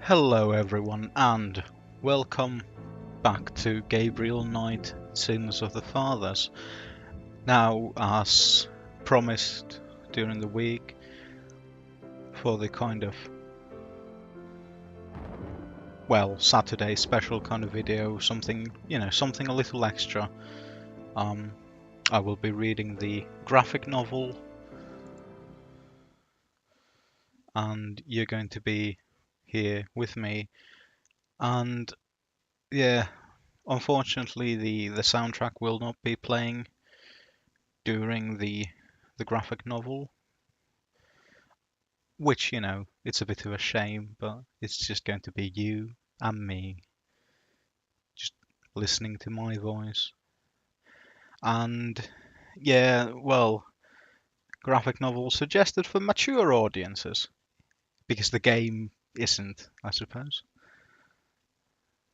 Hello everyone and welcome back to Gabriel Knight Sins of the Fathers. Now, as promised during the week, for the kind of, Saturday special kind of video, something a little extra, I will be reading the graphic novel and you're going to be here with me. And yeah, unfortunately the soundtrack will not be playing during the graphic novel, which, it's a bit of a shame, but it's just going to be you and me just listening to my voice. And yeah, graphic novel suggested for mature audiences because the game isn't, I suppose.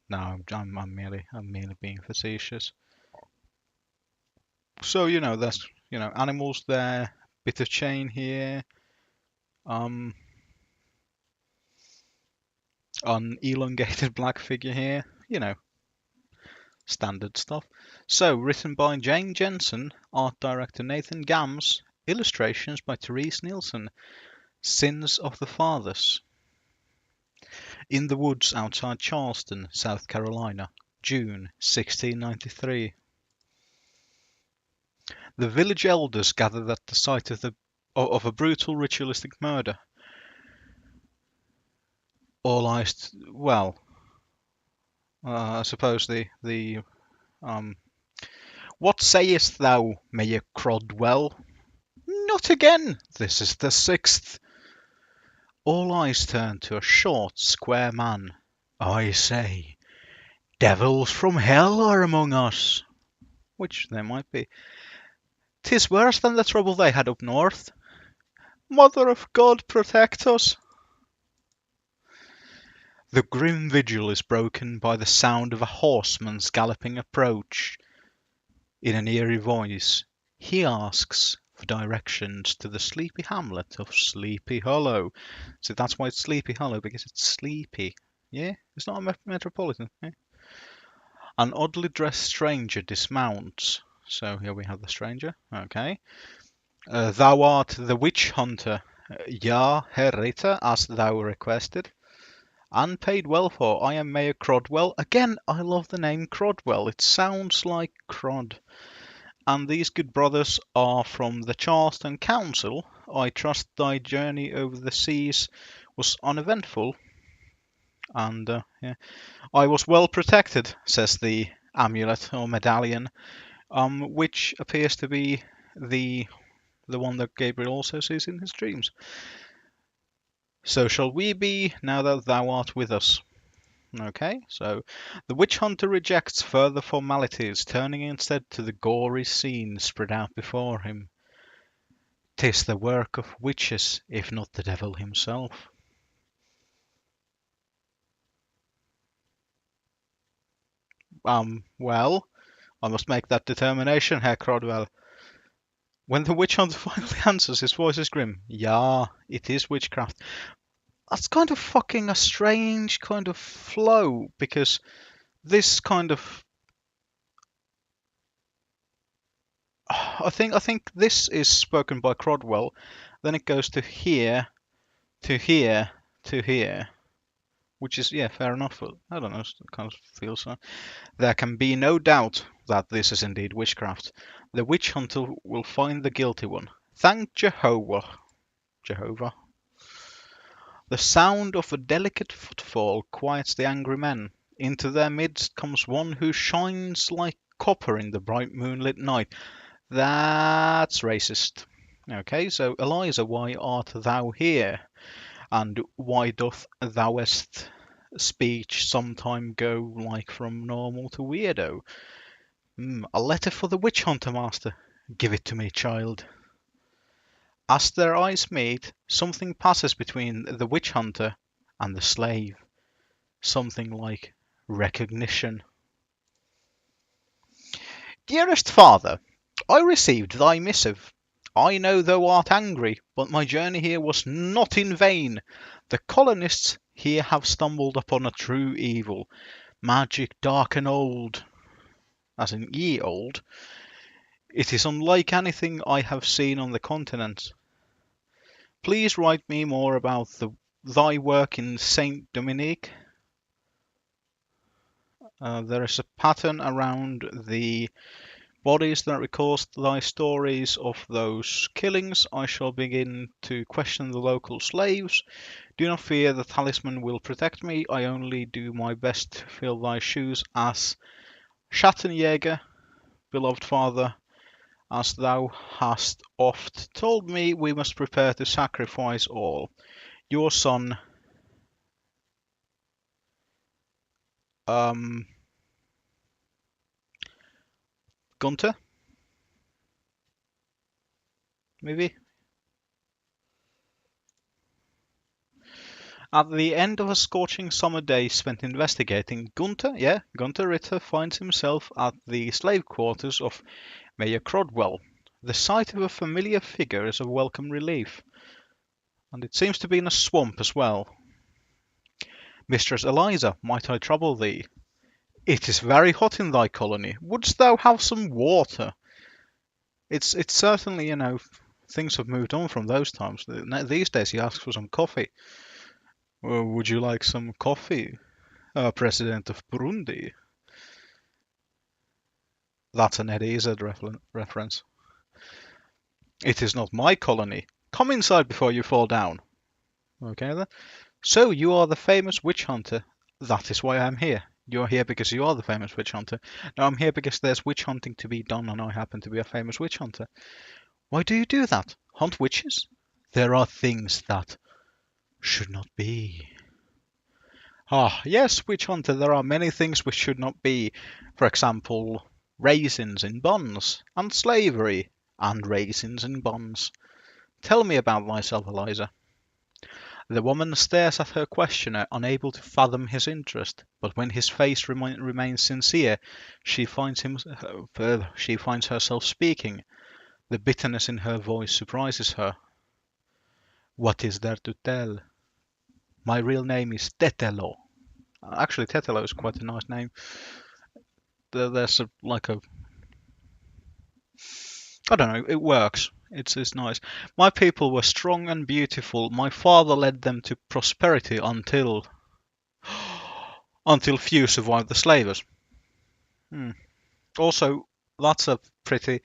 No, I'm merely being facetious. So, there's, animals there, bit of chain here, um, an elongated black figure here, standard stuff. So, written by Jane Jensen, art director Nathan Gams, illustrations by Therese Nielsen. Sins of the Fathers. In the woods outside Charleston, South Carolina, June 1693. The village elders gathered at the site of a brutal ritualistic murder. All eyes, I suppose um, what sayest thou, Mayor Crodwell? Not again! This is the sixth. All eyes turned to a short, square man. I say, devils from hell are among us. Which there might be. 'Tis worse than the trouble they had up north. Mother of God, protect us. The grim vigil is broken by the sound of a horseman's galloping approach. In an eerie voice, he asks for directions to the sleepy hamlet of Sleepy Hollow. So that's why it's Sleepy Hollow, because it's sleepy. Yeah? It's not a metropolitan. Yeah? An oddly dressed stranger dismounts. So here we have the stranger. Okay. Thou art the witch hunter. Ja, Herr Ritter, as thou requested. And paid well for. I am Mayor Crodwell. Again, I love the name Crodwell. It sounds like Crod. And these good brothers are from the Charleston Council. I trust thy journey over the seas was uneventful. And yeah, I was well protected, says the amulet or medallion, which appears to be the one that Gabriel also sees in his dreams. So shall we be, now that thou art with us. Okay, so the witch hunter rejects further formalities, turning instead to the gory scene spread out before him. 'Tis the work of witches, if not the devil himself. Well, I must make that determination, Herr Crodwell. When the witch hunter finally answers, his voice is grim. Yeah, it is witchcraft. That's kind of fucking a strange kind of flow, because this kind of I think this is spoken by Crodwell, then it goes to here, to here, to here, which is, yeah, fair enough. I don't know, it kind of feels so. There can be no doubt that this is indeed witchcraft. The witch hunter will find the guilty one. Thank Jehovah. Jehovah. The sound of a delicate footfall quiets the angry men. Into their midst comes one who shines like copper in the bright moonlit night. That's racist. Okay, so Eliza, why art thou here? And why doth thouest speech sometime go like from normal to weirdo? A letter for the witch hunter, master. Give it to me, child. As their eyes meet, something passes between the witch hunter and the slave. Something like recognition. Dearest father, I received thy missive. I know thou art angry, but my journey here was not in vain. The colonists Here have stumbled upon a true evil, magic dark and old, as in ye old. It is unlike anything I have seen on the continent. Please write me more about thy work in Saint Dominique. There is a pattern around the bodies that recalls thy stories of those killings. I shall begin to question the local slaves. Do not fear, the talisman will protect me. I only do my best to fill thy shoes as Schattenjäger, beloved father. As thou hast oft told me, we must prepare to sacrifice all. Your son, um, Gunter, maybe? At the end of a scorching summer day spent investigating, Gunter Ritter finds himself at the slave quarters of Mayor Crodwell. The sight of a familiar figure is a welcome relief, and it seems to be in a swamp as well. Mistress Eliza, might I trouble thee? It is very hot in thy colony. Wouldst thou have some water? It's certainly, things have moved on from those times. These days he asks for some coffee. Well, would you like some coffee, President of Burundi? That's an Eddie Izzard reference. It is not my colony. Come inside before you fall down. Okay then. So you are the famous witch hunter. That is why I'm here. You're here because you are the famous witch hunter. No, I'm here because there's witch hunting to be done and I happen to be a famous witch hunter. Why do you do that? Hunt witches? There are things that should not be. Ah, yes, witch hunter, there are many things which should not be. For example, raisins in buns, and slavery, and raisins in buns. Tell me about thyself, Eliza. The woman stares at her questioner, unable to fathom his interest, but when his face remains sincere, she finds herself speaking. The bitterness in her voice surprises her. What is there to tell? My real name is Tetelo. Actually, Tetelo is quite a nice name. There's I don't know, it works. It's nice. My people were strong and beautiful. My father led them to prosperity until few survived the slavers. Also, that's a pretty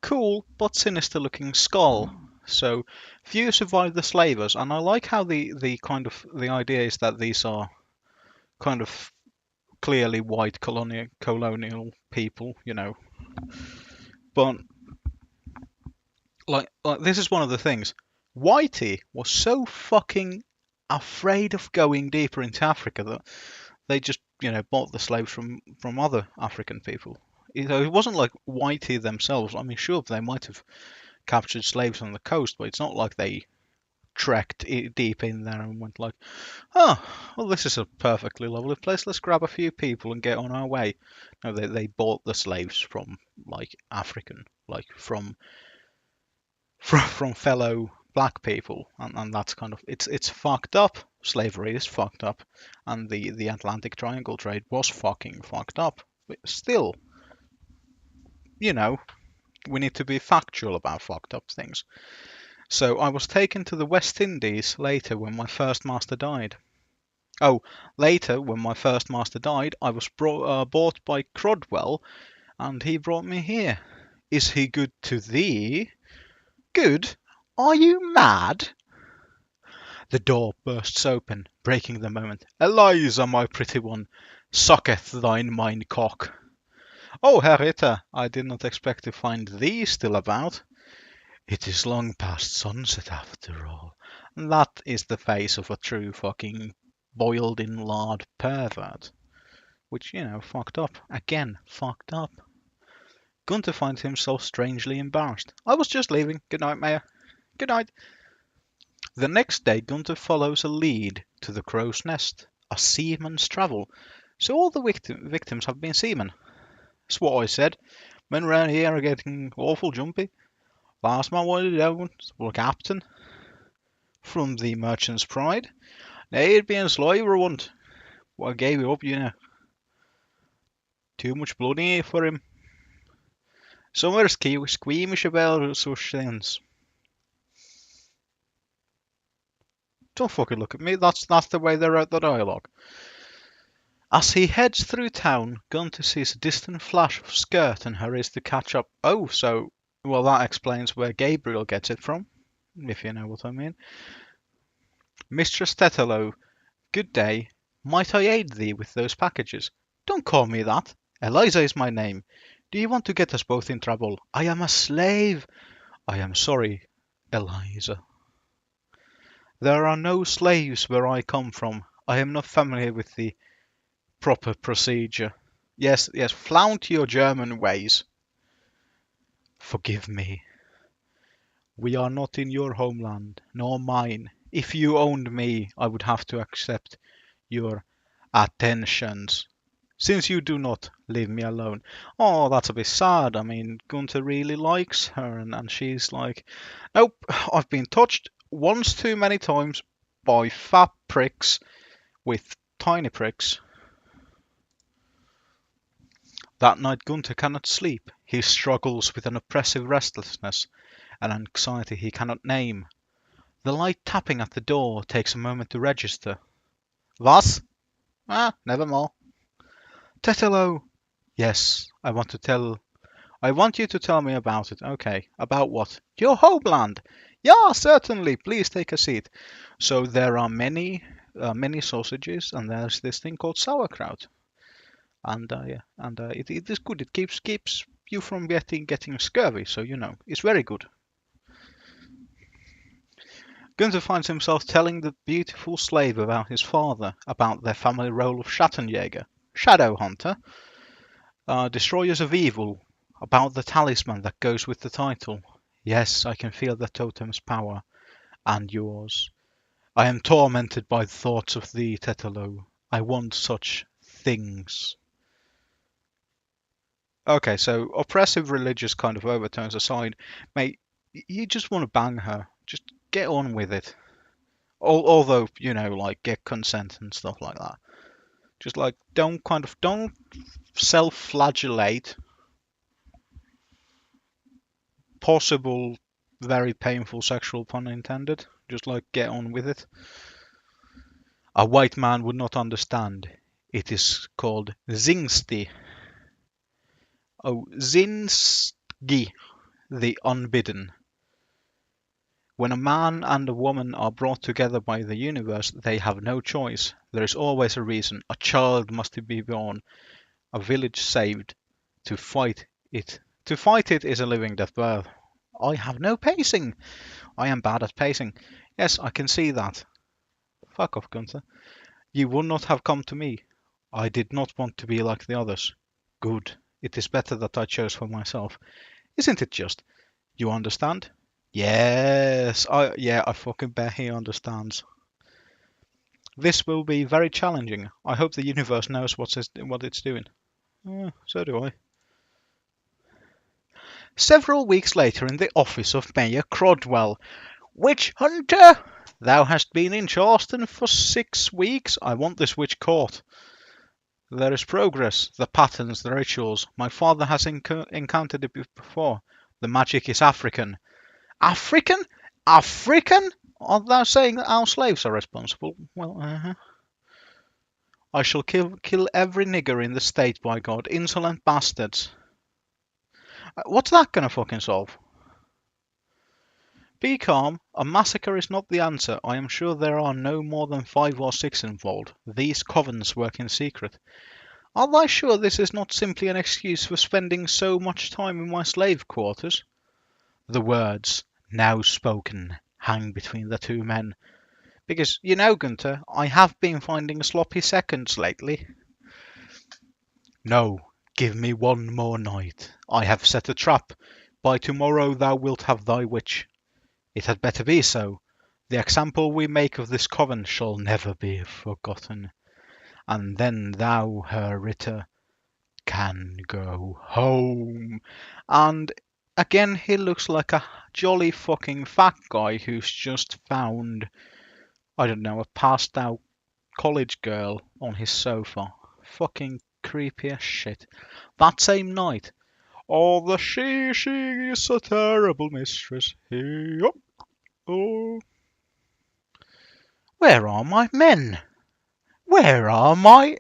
cool but sinister looking skull. So few survived the slavers, and I like how the kind of the idea is that these are kind of clearly white colonial people, But like this is one of the things. Whitey was so fucking afraid of going deeper into Africa that they just bought the slaves from other African people. It wasn't like Whitey themselves. I mean, sure, they might have captured slaves on the coast, but it's not like they trekked deep in there and went like, oh, well, this is a perfectly lovely place. Let's grab a few people and get on our way. No, they bought the slaves from like African, like from fellow black people, and that's kind of it's fucked up. Slavery is fucked up, and the Atlantic Triangle trade was fucking fucked up. But still, we need to be factual about fucked up things. So I was taken to the West Indies later when my first master died. Oh, later when my first master died, I was bought by Crodwell, and he brought me here. Is he good to thee? Good? Are you mad? The door bursts open, breaking the moment. Eliza, my pretty one, sucketh thine mine cock. Oh, Herr Ritter, I did not expect to find thee still about. It is long past sunset after all. And that is the face of a true fucking boiled in lard pervert. Which, fucked up. Again, fucked up. Gunter finds himself strangely embarrassed. I was just leaving. Good night, Mayor. Good night. The next day, Gunter follows a lead to the crow's nest. A seaman's travel. So all the victims have been seamen. That's what I said. Men around here are getting awful jumpy. Last man wanted out was captain from the Merchant's Pride. They'd be enslaved once. What gave you up, Too much blood in it for him. Some are squeamish about such things. Don't fucking look at me. That's the way they wrote the dialogue. As he heads through town, Gunter sees a distant flash of skirt and hurries to catch up. Oh, so well that explains where Gabriel gets it from, if you know what I mean. Mistress Tetelo, good day. Might I aid thee with those packages? Don't call me that. Eliza is my name. Do you want to get us both in trouble? I am a slave. I am sorry, Eliza. There are no slaves where I come from. I am not familiar with the proper procedure. Yes, yes, flaunt your German ways. Forgive me. We are not in your homeland, nor mine. If you owned me, I would have to accept your attentions. Since you do not, leave me alone. Oh, that's a bit sad. I mean, Gunther really likes her, and she's like, nope, I've been touched once too many times by fat pricks with tiny pricks. That night Gunther cannot sleep. He struggles with an oppressive restlessness, an anxiety he cannot name. The light tapping at the door takes a moment to register. Was? Ah, never more. Tetelo! Yes, I want you to tell me about it. Okay, about what? Your homeland! Yeah, certainly. Please take a seat. So there are many sausages, and there's this thing called sauerkraut. And yeah, and it is good. It keeps you from getting scurvy. So it's very good. Gunther finds himself telling the beautiful slave about his father, about their family role of Schattenjäger, shadow hunter, destroyers of evil, about the talisman that goes with the title. Yes, I can feel the totem's power, and yours. I am tormented by the thoughts of thee, Tetelo. I want such things. Okay, so oppressive religious kind of overtones aside, mate, you just want to bang her. Just get on with it. Although, like get consent and stuff like that. Just like don't self-flagellate possible very painful sexual pun intended. Just like get on with it. A white man would not understand. It is called Zingsti. Oh, Zinski, the unbidden. When a man and a woman are brought together by the universe, they have no choice. There is always a reason. A child must be born, a village saved. To fight it. To fight it is a living death birth. I have no pacing. I am bad at pacing. Yes, I can see that. Fuck off, Gunther. You would not have come to me. I did not want to be like the others. Good. It is better that I chose for myself. Isn't it just? You understand? Yes. I fucking bet he understands. This will be very challenging. I hope the universe knows what it's doing. So do I. Several weeks later in the office of Mayor Crodwell. Witch hunter! Thou hast been in Charleston for 6 weeks. I want this witch caught. There is progress, the patterns, the rituals. My father has encountered it before. The magic is African. African? African? Art thou saying that our slaves are responsible? Well, I shall kill every nigger in the state, by God. Insolent bastards. What's that gonna fucking solve? Be calm. A massacre is not the answer. I am sure there are no more than 5 or 6 involved. These covens work in secret. Are thou sure this is not simply an excuse for spending so much time in my slave quarters? The words, now spoken, hang between the two men. Because, Gunther, I have been finding sloppy seconds lately. No, give me one more night. I have set a trap. By tomorrow thou wilt have thy witch. It had better be so. The example we make of this coven shall never be forgotten. And then thou, her Ritter, can go home. And again, he looks like a jolly fucking fat guy who's just found I don't know, a passed out college girl on his sofa. Fucking creepy as shit. That same night, oh, the she is a terrible mistress. Hey, up, oh. Where are my men? Where are my...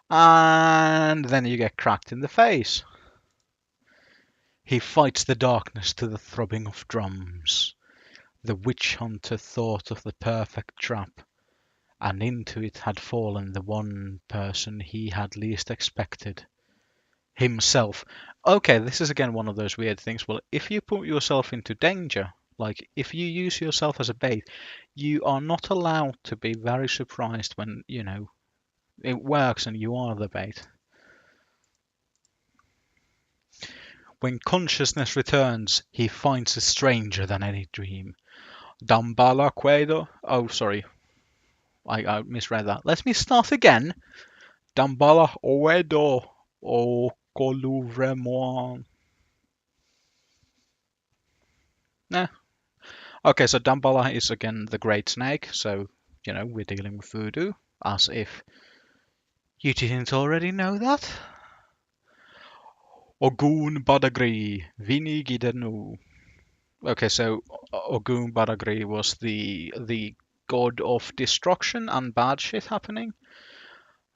And then you get cracked in the face. He fights the darkness to the throbbing of drums. The witch hunter thought of the perfect trap, and into it had fallen the one person he had least expected. Himself. Okay, this is again one of those weird things. Well, if you put yourself into danger, like if you use yourself as a bait, you are not allowed to be very surprised when, it works and you are the bait. When consciousness returns, he finds it stranger than any dream. Dambala Quedo. Oh, sorry. I misread that. Let me start again. Dambala Oedo o Coluvremon. Nah. Okay, so Dambala is again the Great Snake, so, we're dealing with voodoo, as if you didn't already know that. Ogun Badagri, Vini Gidenu. Okay, so Ogun Badagri was the god of destruction and bad shit happening.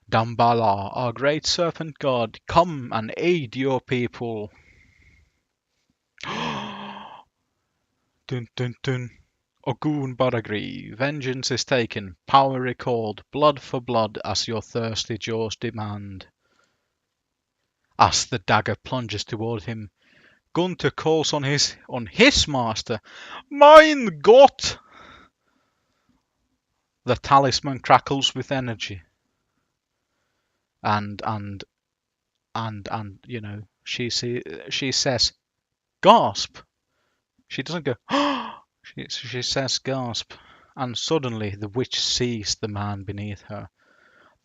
Dambala, our great serpent god, come and aid your people. Dun dun dun. Ogun Badagri, vengeance is taken, power recalled, blood for blood as your thirsty jaws demand. As the dagger plunges toward him, Gunther calls on his master. Mein Gott! The talisman crackles with energy. And she says, gasp. She doesn't go, she says gasp. And suddenly the witch sees the man beneath her.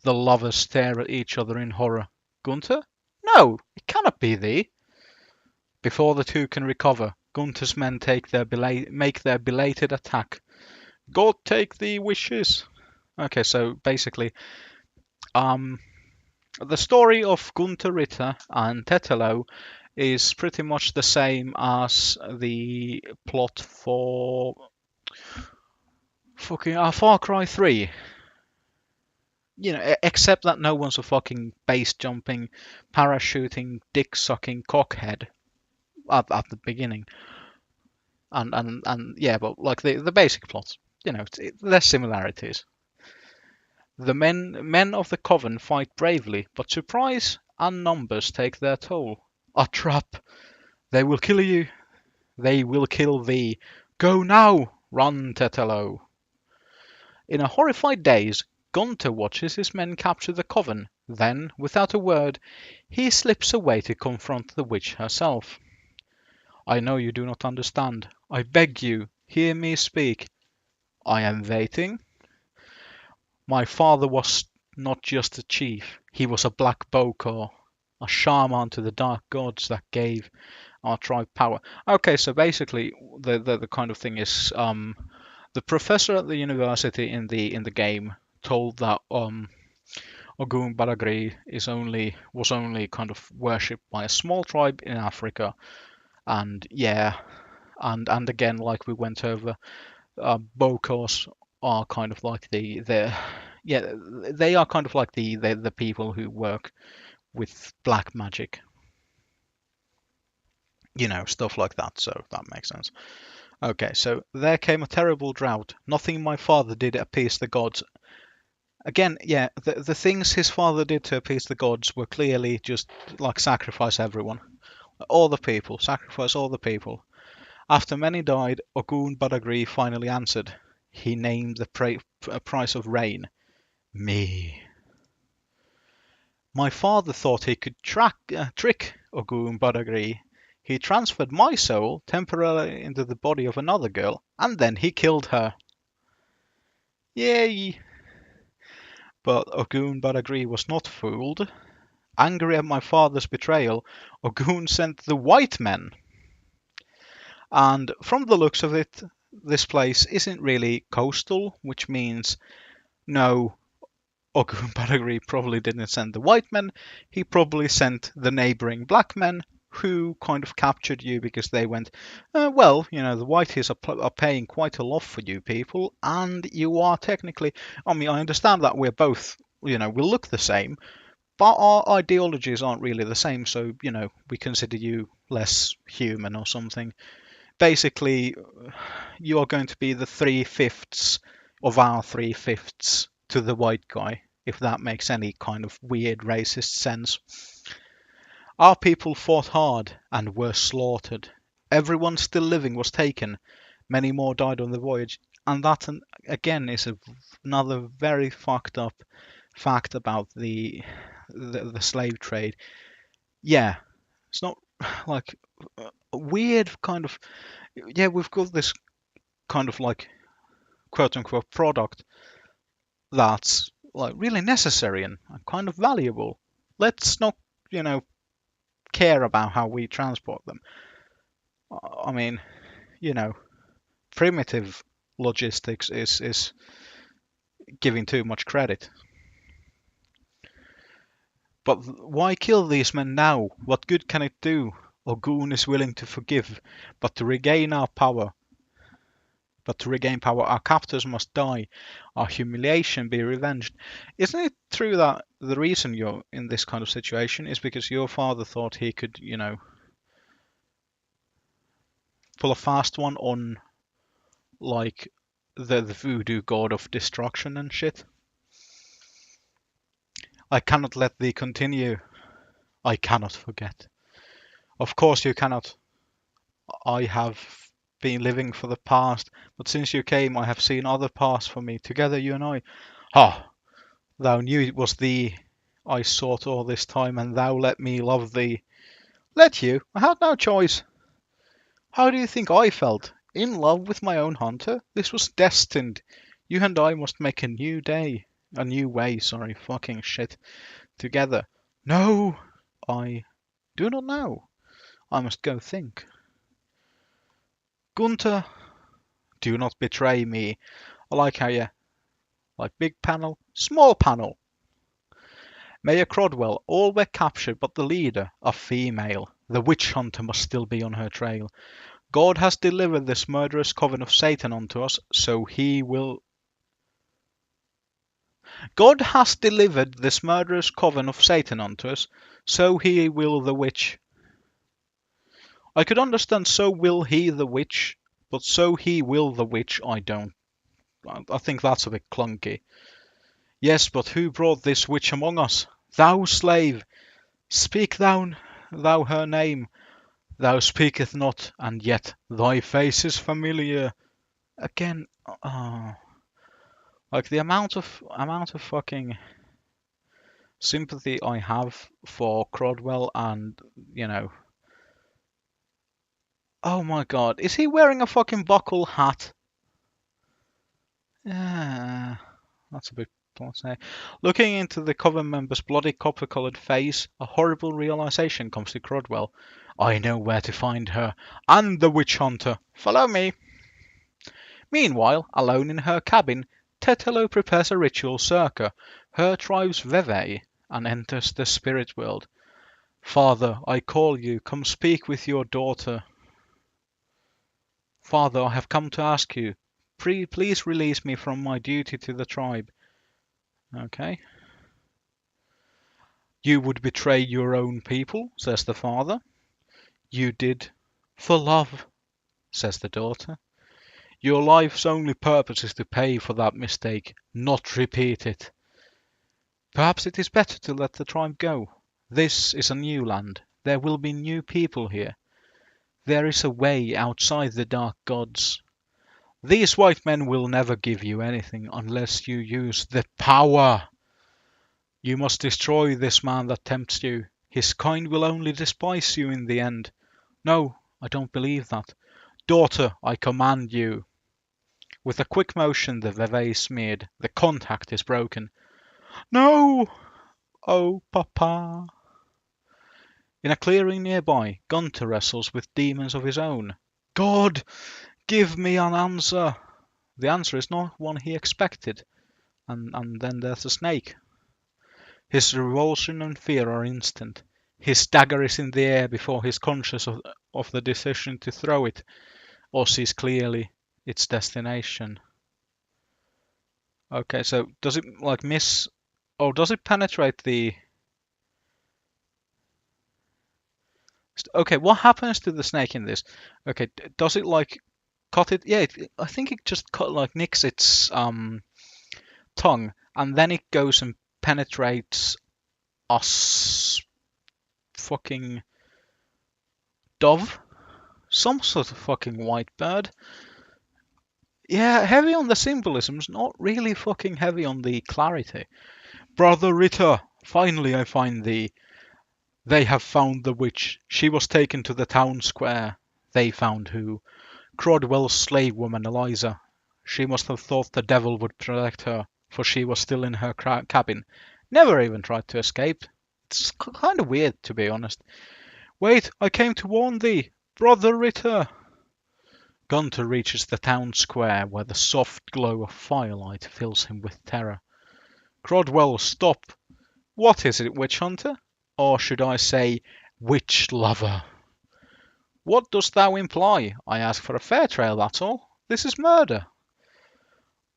The lovers stare at each other in horror. Gunther? No, it cannot be thee. Before the two can recover, Gunther's men make their belated attack. God take thee wishes. Okay, so basically, the story of Gunther Ritter and Tetelo is pretty much the same as the plot for Far Cry 3. Except that no one's a fucking base jumping, parachuting, dick sucking cockhead at the beginning. And yeah, but like the basic plot, there's similarities. The men of the coven fight bravely, but surprise and numbers take their toll. A trap! They will kill you! They will kill thee! Go now! Run, Tetelo! In a horrified daze, Gunther watches his men capture the coven. Then, without a word, he slips away to confront the witch herself. I know you do not understand. I beg you, hear me speak. I am waiting. My father was not just a chief, he was a black bokor, a shaman to the dark gods that gave our tribe power. Okay, so basically the kind of thing is the professor at the university in the game told that Ogun Badagri was only kind of worshipped by a small tribe in Africa, and yeah, and again, like we went over, Bokors are kind of like they are kind of like the people who work with black magic, stuff like that. So that makes sense. Okay, so there came a terrible drought. Nothing my father did appease the gods. Again, yeah, the things his father did to appease the gods were clearly just like sacrifice everyone, all the people, sacrifice all the people. After many died, Ogun Badagri finally answered. He named the price of rain. Me. My father thought he could trick Ogun Badagri. He transferred my soul temporarily into the body of another girl, and then he killed her. Yay! But Ogun Badagri was not fooled. Angry at my father's betrayal, Ogun sent the white men. And from the looks of it, this place isn't really coastal, which means no, Ogun Badagry probably didn't send the white men. He probably sent the neighboring black men who kind of captured you because they went, well, the whiteys are paying quite a lot for you people, and you are technically, I mean, I understand that we're both, we look the same, but our ideologies aren't really the same, so, we consider you less human or something. Basically, you are going to be the three-fifths of our three-fifths to the white guy, if that makes any kind of weird racist sense. Our people fought hard and were slaughtered. Everyone still living was taken. Many more died on the voyage. And that, again, is another very fucked up fact about the slave trade. Yeah, it's not like a weird kind of, yeah, we've got this kind of like quote unquote product that's like really necessary and kind of valuable. Let's not, you know, care about how we transport them. I mean, you know, primitive logistics is giving too much credit. But why kill these men now? What good can it do? Ogun is willing to forgive, but to regain our power, our captors must die, our humiliation be revenged. Isn't it true that the reason you're in this kind of situation is because your father thought he could, pull a fast one on, like, the voodoo god of destruction and shit? I cannot let thee continue. I cannot forget. Of course you cannot. I have been living for the past, but since you came I have seen other paths for me. Together you and I. Ah, thou knew it was thee I sought all this time, and thou let me love thee. Let you? I had no choice. How do you think I felt? In love with my own hunter? This was destined. You and I must make a new day. A new way, sorry, fucking shit. Together. No, I do not know. I must go think. Gunter, do not betray me. I like how you like big panel, small panel. Mayor Crodwell, all were captured but the leader, a female. The witch hunter must still be on her trail. God has delivered this murderous coven of Satan unto us, so he will. God has delivered this murderous coven of Satan unto us, so he will the witch. I could understand so will he the witch, but so he will the witch I don't. I think that's a bit clunky. Yes, but who brought this witch among us? Thou slave, speak thou her name. Thou speaketh not, and yet thy face is familiar. Again, like the amount of fucking sympathy I have for Crodwell, and oh my god, is he wearing a fucking buckle hat? Yeah, that's a bit. What's that? Looking into the coven member's bloody copper-coloured face, a horrible realization comes to Crodwell. I know where to find her, and the witch hunter. Follow me. Meanwhile, alone in her cabin, Tetelo prepares a ritual circa, her tribe's Veve, and enters the spirit world. Father, I call you, come speak with your daughter. Father, I have come to ask you, please release me from my duty to the tribe. Okay. You would betray your own people, says the father. You did. For love, says the daughter. Your life's only purpose is to pay for that mistake, not repeat it. Perhaps it is better to let the tribe go. This is a new land. There will be new people here. There is a way outside the dark gods. These white men will never give you anything unless you use the power. You must destroy this man that tempts you. His kind will only despise you in the end. No, I don't believe that. Daughter, I command you. With a quick motion, the Veve is smeared. The contact is broken. No! Oh, Papa. In a clearing nearby, Gunter wrestles with demons of his own. God, Give me an answer. The answer is not one he expected. And then there's a snake. His revulsion and fear are instant. His dagger is in the air before he's conscious of the decision to throw it, or sees clearly its destination. Okay, so does it like miss, or does it penetrate the... Okay, what happens to the snake in this? Okay, does it like cut it? Yeah, I think it just like nicks its tongue, and then it goes and penetrates us fucking dove, some sort of fucking white bird. Yeah, heavy on the symbolisms, not really fucking heavy on the clarity. Brother Ritter, finally I find thee. They have found the witch. She was taken to the town square. They found who? Crodwell's slave woman Eliza. She must have thought the devil would protect her, for she was still in her cabin. Never even tried to escape. It's kind of weird, to be honest. Wait, I came to warn thee, Brother Ritter. Gunter reaches the town square, where the soft glow of firelight fills him with terror. Crodwell, stop! What is it, witch hunter? Or should I say, witch lover? What dost thou imply? I ask for a fair trial, that's all. This is murder.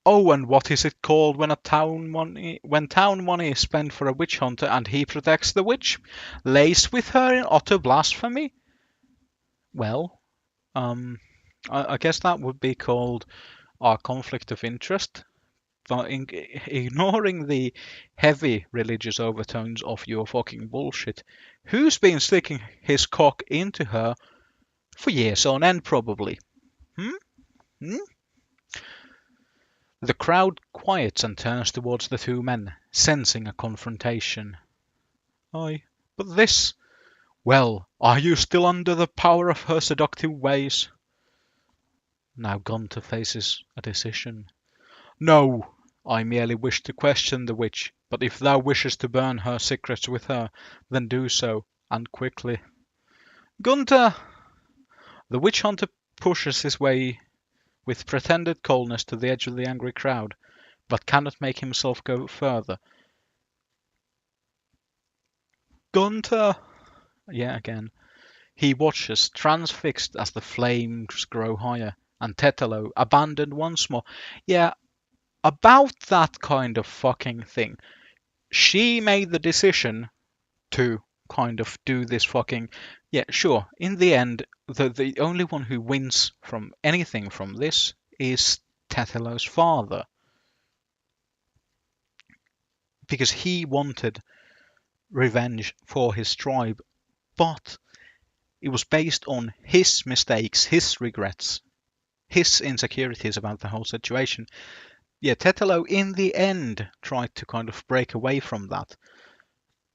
Oh, and what is it called when town money is spent for a witch hunter and he protects the witch? Lays with her in utter blasphemy? Well, I guess that would be called our conflict of interest. But ignoring the heavy religious overtones of your fucking bullshit, who's been sticking his cock into her for years on end, probably? Hmm? Hmm? The crowd quiets and turns towards the two men, sensing a confrontation. Aye, but this... Well, are you still under the power of her seductive ways? Now Gunter faces a decision. No, I merely wish to question the witch, but if thou wishes to burn her secrets with her, then do so, and quickly. Gunter! The witch hunter pushes his way with pretended coldness to the edge of the angry crowd, but cannot make himself go further. Gunter! Yeah, again. He watches, transfixed as the flames grow higher, and Tetelo abandoned once more. Yeah, about that kind of fucking thing. She made the decision to kind of do this fucking... Yeah, sure. In the end, the only one who wins from anything from this is Tetelo's father. Because he wanted revenge for his tribe, but it was based on his mistakes, his regrets, his insecurities about the whole situation. Yeah, Tetelo in the end tried to kind of break away from that.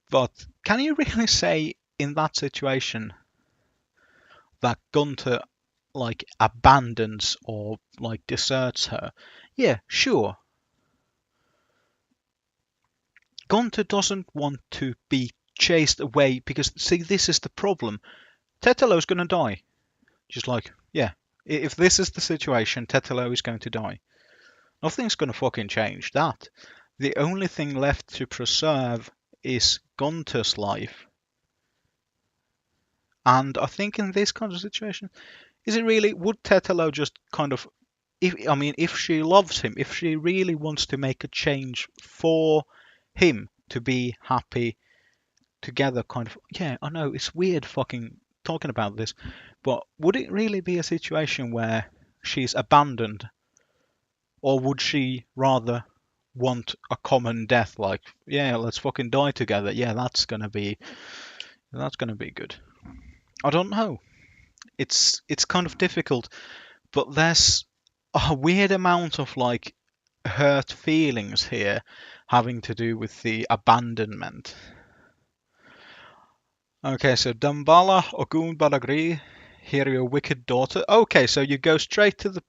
But can you really say in that situation that Gunter like abandons or like deserts her? Yeah, sure. Gunter doesn't want to be chased away because, see, this is the problem. Tetelo's going to die. Just like, yeah, if this is the situation, Tetelo is going to die. Nothing's going to fucking change that. The only thing left to preserve is Gunter's life. And I think in this kind of situation, is it really, would Tetelo just kind of, if she loves him, if she really wants to make a change for him to be happy together, kind of, yeah, I know it's weird fucking talking about this, but would it really be a situation where she's abandoned, or would she rather want a common death, like, yeah, let's fucking die together? Yeah, that's gonna be good. I don't know. It's kind of difficult, but there's a weird amount of like hurt feelings here having to do with the abandonment. Okay, so Dambala Ogun Balagri, hear your wicked daughter. Okay, so you go straight to the...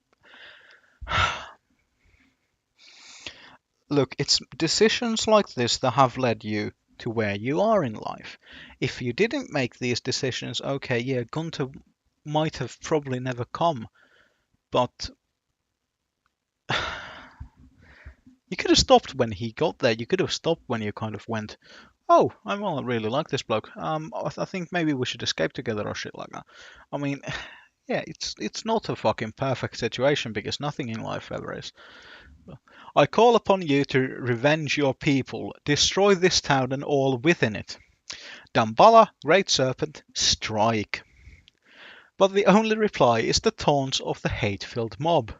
Look, it's decisions like this that have led you to where you are in life. If you didn't make these decisions, okay, yeah, Gunter might have probably never come But you could have stopped when he got there. You could have stopped when you kind of went, "Oh, I really like this bloke. I think maybe we should escape together or shit like that." I mean, yeah, it's not a fucking perfect situation because nothing in life ever is. I call upon you to revenge your people, destroy this town and all within it. Damballa, Great Serpent, strike. But the only reply is the taunts of the hate-filled mob.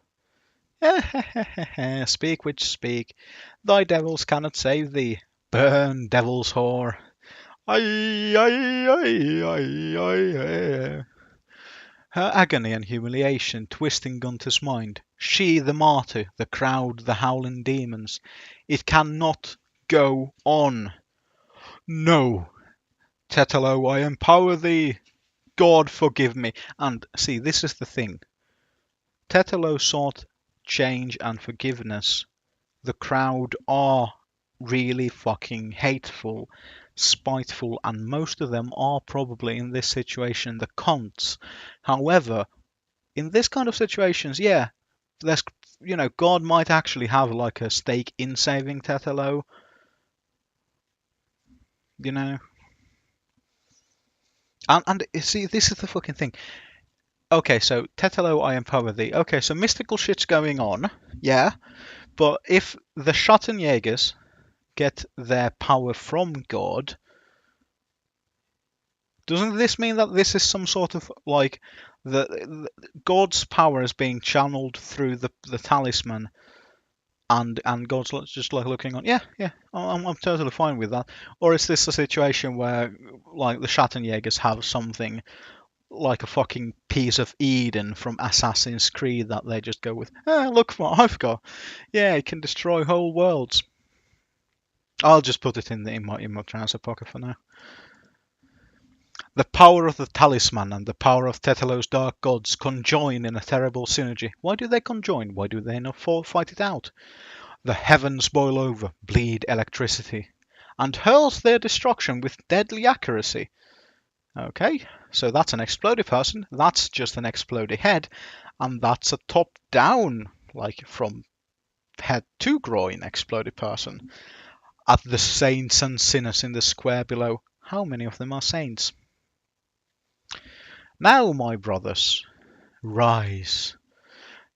Speak which speak, thy devils cannot save thee. Burn, devil's whore. Ay, ay, ay, ay, ay, ay. Her agony and humiliation twisting Gunther's mind. She, the martyr, the crowd, the howling demons. It cannot go on. No, Tetelo, I empower thee. God forgive me. And see, this is the thing. Tetelo sought change and forgiveness. The crowd are really fucking hateful, spiteful, and most of them are probably in this situation the cunts. However, in this kind of situations, yeah, there's God might actually have like a stake in saving Tetelo, you know. And see, this is the fucking thing. Okay, so Tetelo, I empower thee. Okay, so mystical shit's going on, yeah. But if the Schattenjägers get their power from God, doesn't this mean that this is some sort of like the God's power is being channeled through the talisman, and God's just like looking on, yeah, yeah, I'm totally fine with that. Or is this a situation where like the Schattenjägers have something like a fucking piece of Eden from Assassin's Creed that they just go with? Look what I've got. Yeah, it can destroy whole worlds. I'll just put it in my trouser pocket for now. The power of the talisman and the power of Tetelo's dark gods conjoin in a terrible synergy. Why do they conjoin? Why do they not fight it out? The heavens boil over, bleed electricity, and hurls their destruction with deadly accuracy. Okay, so that's an exploded person, that's just an exploded head, and that's a top-down, like from head to groin exploded person. At the saints and sinners in the square below, how many of them are saints? Now, my brothers, rise.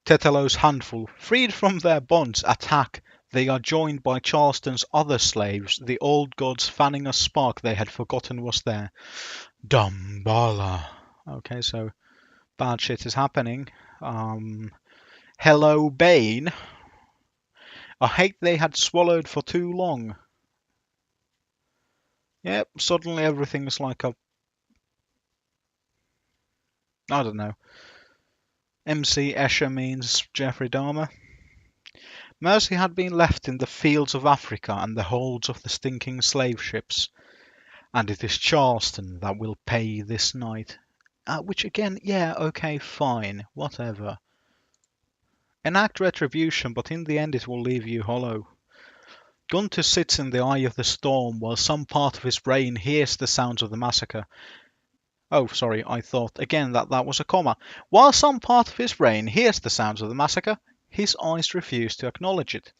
Tetelo's handful, freed from their bonds, attack. They are joined by Charleston's other slaves, the old gods fanning a spark they had forgotten was there. Damballa. Okay, so bad shit is happening. Hello, Bane. A hate they had swallowed for too long. Yep, suddenly everything's like a... I don't know. MC Escher means Jeffrey Dahmer. Mercy had been left in the fields of Africa and the holds of the stinking slave ships, and it is Charleston that will pay this night. Which again, yeah, okay, fine, whatever. Enact retribution, but in the end it will leave you hollow. Gunter sits in the eye of the storm while some part of his brain hears the sounds of the massacre. Oh, sorry, I thought again that was a comma. While some part of his brain hears the sounds of the massacre, his eyes refuse to acknowledge it.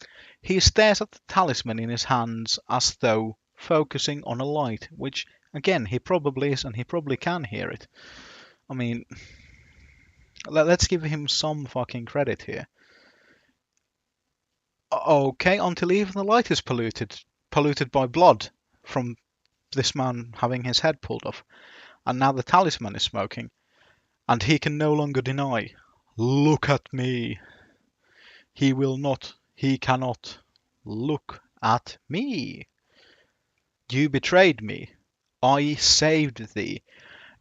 He stares at the talisman in his hands as though focusing on a light, which, again, he probably is and he probably can hear it. I mean, let's give him some fucking credit here. Okay, until even the light is polluted by blood from this man having his head pulled off. And now the talisman is smoking, and he can no longer deny. Look at me. He cannot look at me. You betrayed me. I saved thee.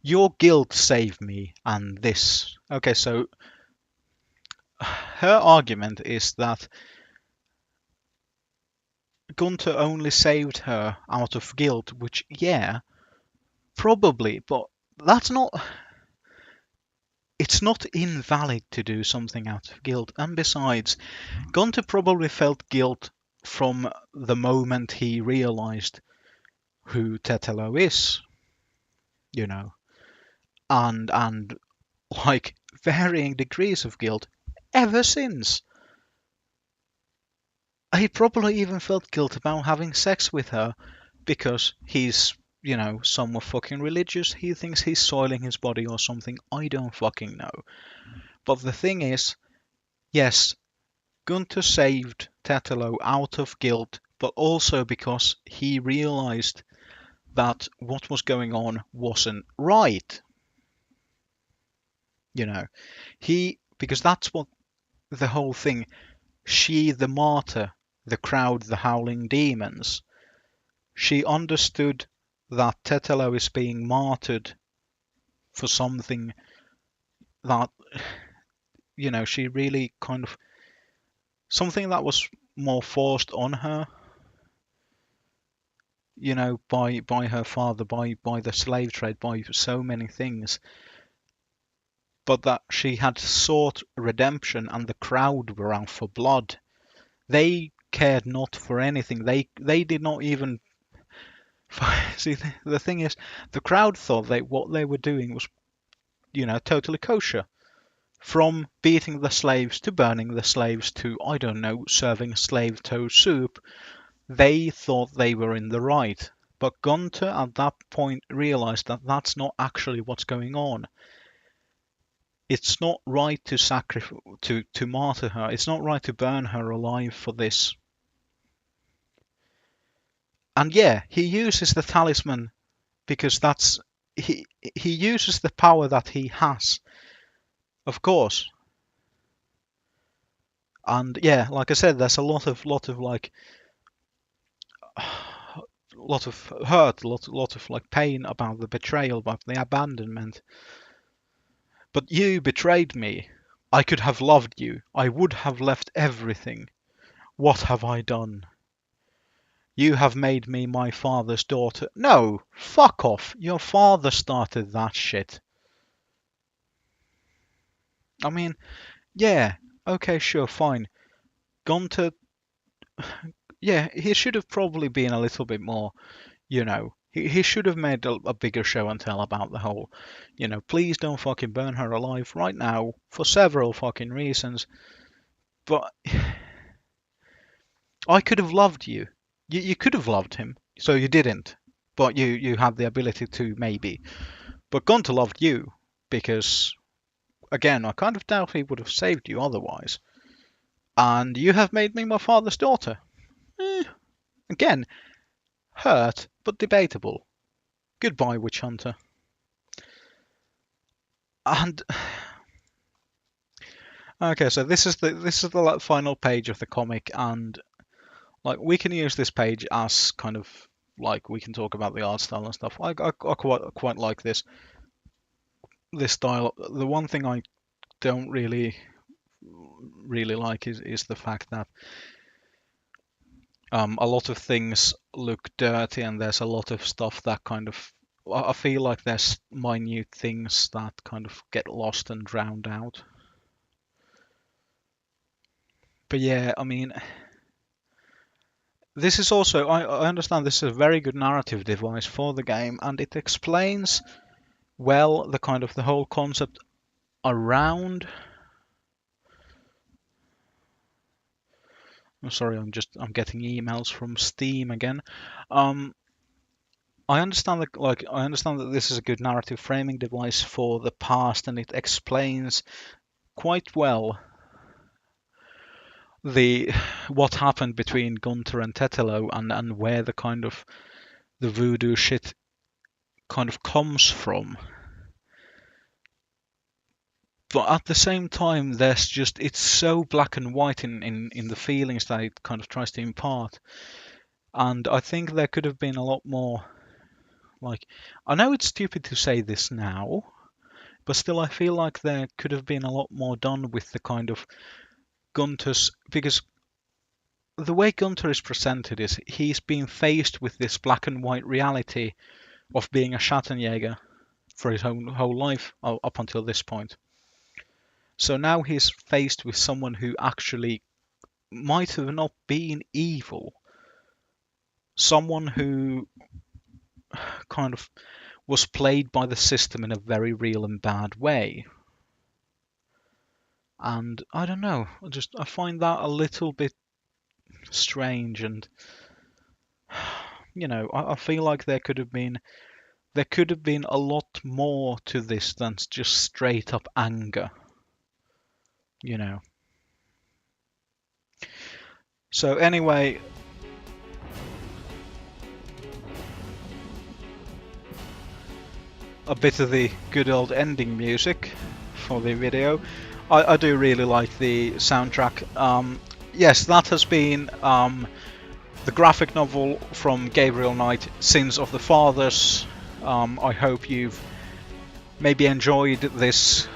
Your guilt saved me, and this. Okay, so her argument is that Gunther only saved her out of guilt, which, yeah, probably, but that's not. It's not invalid to do something out of guilt, and besides, Gunther probably felt guilt from the moment he realized who Tetelo is, you know, and like varying degrees of guilt. ever since. He probably even felt guilt about having sex with her because he's, somewhat fucking religious. He thinks he's soiling his body or something. I don't fucking know. But the thing is, yes, Gunther saved Tetelo out of guilt, but also because he realized that what was going on wasn't right. Because that's what the whole thing, she, the martyr, the crowd, the howling demons, she understood that Tetelo is being martyred for something that, she really kind of, something that was more forced on her, by her father, by the slave trade, by so many things, but that she had sought redemption, and the crowd were out for blood. They cared not for anything. They did not even. See, the thing is, the crowd thought what they were doing was, totally kosher. From beating the slaves to burning the slaves to, I don't know, serving slave toe soup, they thought they were in the right. But Gunther at that point realized that that's not actually what's going on. It's not right to sacrifice, to martyr her. It's not right to burn her alive for this. And yeah, he uses the talisman because he uses the power that he has, of course. And yeah, like I said, there's a lot of like lot of hurt, lot of like pain about the betrayal, about the abandonment. But you betrayed me. I could have loved you. I would have left everything. What have I done? You have made me my father's daughter. No, fuck off. Your father started that shit. I mean, yeah, okay, sure, fine. Gunther, yeah, he should have probably been a little bit more, he should have made a bigger show and tell about the whole, please don't fucking burn her alive right now for several fucking reasons. But I could have loved you. You could have loved him, so you didn't. But you had the ability to, maybe. But Gunther loved you because, again, I kind of doubt he would have saved you otherwise. And you have made me my father's daughter. Again, hurt, but debatable. Goodbye, Witch Hunter. And okay, so this is the final page of the comic, and like we can use this page as kind of like we can talk about the art style and stuff. I quite like this style. The one thing I don't really like is the fact that a lot of things look dirty, and there's a lot of stuff that kind of, I feel like there's minute things that kind of get lost and drowned out. But yeah, I mean, this is also, I understand this is a very good narrative device for the game, and it explains well the kind of the whole concept around. I'm sorry, I'm getting emails from Steam again. I understand that this is a good narrative framing device for the past, and it explains quite well the what happened between Gunther and Tetelo, and where the kind of the voodoo shit kind of comes from. But at the same time, there's just, it's so black and white in the feelings that it kind of tries to impart. And I think there could have been a lot more, like, I know it's stupid to say this now, but still I feel like there could have been a lot more done with the kind of Gunther's, because the way Gunther is presented is he's been faced with this black and white reality of being a Schattenjäger for his whole life up until this point. So now he's faced with someone who actually might have not been evil. Someone who kind of was played by the system in a very real and bad way. And I don't know, I find that a little bit strange, and I feel like there could have been a lot more to this than just straight up anger, you know. So anyway, a bit of the good old ending music for the video. I do really like the soundtrack. Yes, that has been the graphic novel from Gabriel Knight, Sins of the Fathers. I hope you've maybe enjoyed this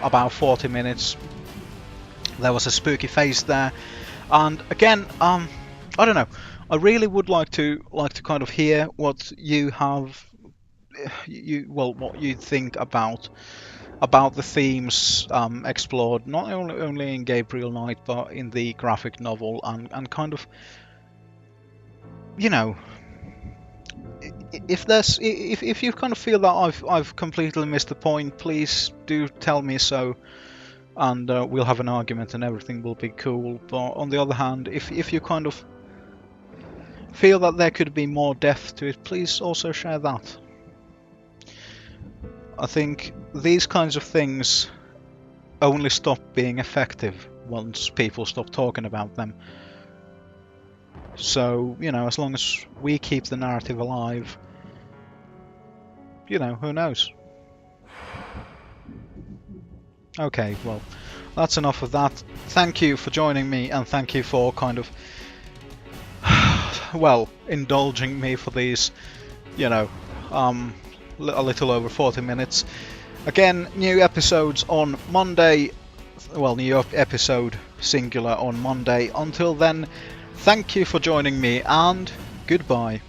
about 40 minutes. There was a spooky face there, and again, I don't know. I really would like to kind of hear what you have, what you think about the themes explored, not only in Gabriel Knight but in the graphic novel, and kind of, you know, if you kind of feel that I've completely missed the point, please do tell me so, and we'll have an argument and everything will be cool. But on the other hand, if you kind of feel that there could be more depth to it, please also share that. I think these kinds of things only stop being effective once people stop talking about them. So, as long as we keep the narrative alive, who knows? Okay, well, that's enough of that. Thank you for joining me, and thank you for kind of, indulging me for these, a little over 40 minutes. Again, new episodes on Monday. Well, new episode singular on Monday. Until then, thank you for joining me, and goodbye.